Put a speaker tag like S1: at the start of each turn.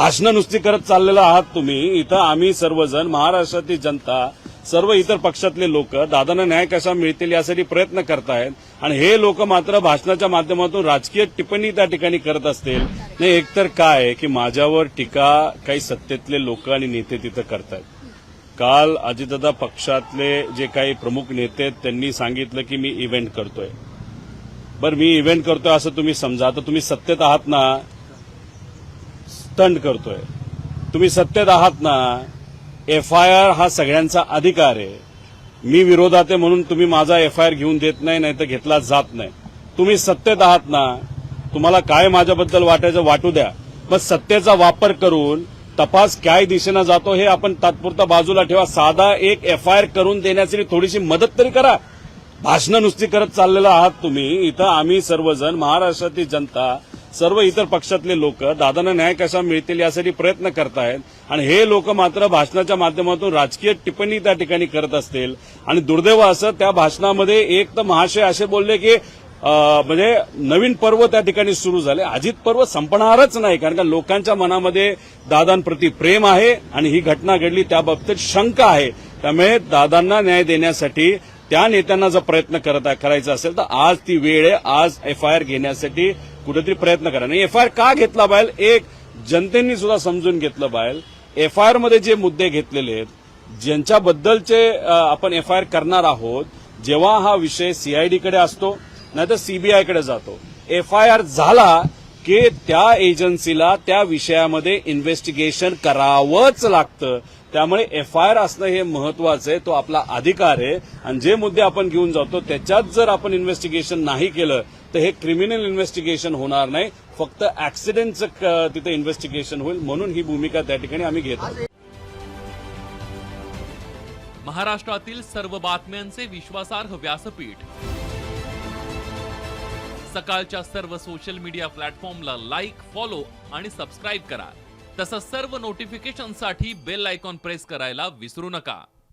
S1: भाषणं नुसती करत चाललेला आहात तुम्ही. इथं आम्ही सर्वजण, महाराष्ट्रातील जनता, सर्व इतर पक्षातले लोक दादांना न्याय कसा मिळतील यासाठी प्रयत्न करतायत आणि हे लोक मात्र भाषणाच्या माध्यमातून राजकीय टिप्पणी त्या ठिकाणी करत असतील. नाही, एकतर काय आहे की माझ्यावर टीका काही सत्तेतले लोक आणि नेते तिथं करतायत. काल अजितदादा पक्षातले जे काही प्रमुख नेते आहेत त्यांनी सांगितलं की मी इव्हेंट करतोय. बरं, मी इव्हेंट करतोय असं तुम्ही समजा. तर तुम्ही सत्तेत आहात ना, स्टंट करतोय. तुम्ही सत्तेत आहात ना, FIR हा सगळ्यांचा अधिकार आहे. मी विरोधात आहे म्हणून तुम्ही माझा FIR घेऊन देत नाही तर घेतला जात नाही. तुम्ही सत्तेत आहात ना, तुम्हाला काय माझ्याबद्दल वाटायचं वाटू द्या. मग सत्तेचा वापर करून तपास काय दिशेनं जातो हे आपण तात्पुरता बाजूला ठेवा. साधा एक FIR करून देण्यासाठी थोडीशी मदत तरी करा. भाषणं नुसती करत चाललेला आहात तुम्ही. इथं आम्ही सर्वजण, महाराष्ट्रातील जनता, सर्व इतर पक्षातले लोक दादांना न्याय कसा मिळतील यासाठी प्रयत्न करतायत आणि हे लोक मात्र भाषणाच्या माध्यमातून राजकीय टिप्पणी त्या ठिकाणी करत असतील. आणि दुर्दैव असं त्या भाषणामध्ये एक तर महाशय असे बोलले की म्हणजे नवीन पर्व त्या ठिकाणी सुरू झाले. अजित पर्व संपणारच नाही, कारण का लोकांच्या मनामध्ये दादांप्रती प्रेम आहे आणि ही घटना घडली त्याबाबतीत शंका आहे. त्यामुळे दादांना न्याय देण्यासाठी त्या नेत्यांना जर प्रयत्न करायचा असेल तर आज ती वेळ आहे. आज FIR घेण्यासाठी कुठेतरी प्रयत्न करा. नाही, FIR का घेतला पाहिजे एक जनतेने सुद्धा समजून घेतलं पाहिजे. FIR मध्ये जे मुद्दे घेतलेले आहेत, ज्यांच्याबद्दलचे आपण FIR करणार आहोत, जेव्हा हा विषय CID कडे असतो नाहीतर CBI कडे जातो. FIR झाला की त्या एजन्सीला त्या विषयामध्ये इन्व्हेस्टिगेशन करावंच लागतं. त्यामुळे FIR असणं हे महत्वाचं आहे. तो आपला अधिकार आहे. आणि जे मुद्दे आपण घेऊन जातो त्याच्यात जर आपण इन्व्हेस्टिगेशन नाही केलं तर हे क्रिमिनल इन्व्हेस्टिगेशन होणार नाही, फक्त ऍक्सिडेंटचं तिथे इन्व्हेस्टिगेशन होईल. म्हणून ही भूमिका त्या ठिकाणी आम्ही घेत आहोत.
S2: महाराष्ट्रातील सर्व बातम्यांचे विश्वासार्ह व्यासपीठ, सकाळच्या सर्व सोशल मीडिया प्लॅटफॉर्मला लाईक, फॉलो आणि सबस्क्राईब करा. तसंच सर्व नोटिफिकेशनसाठी बेल आयकॉन प्रेस करायला विसरू नका.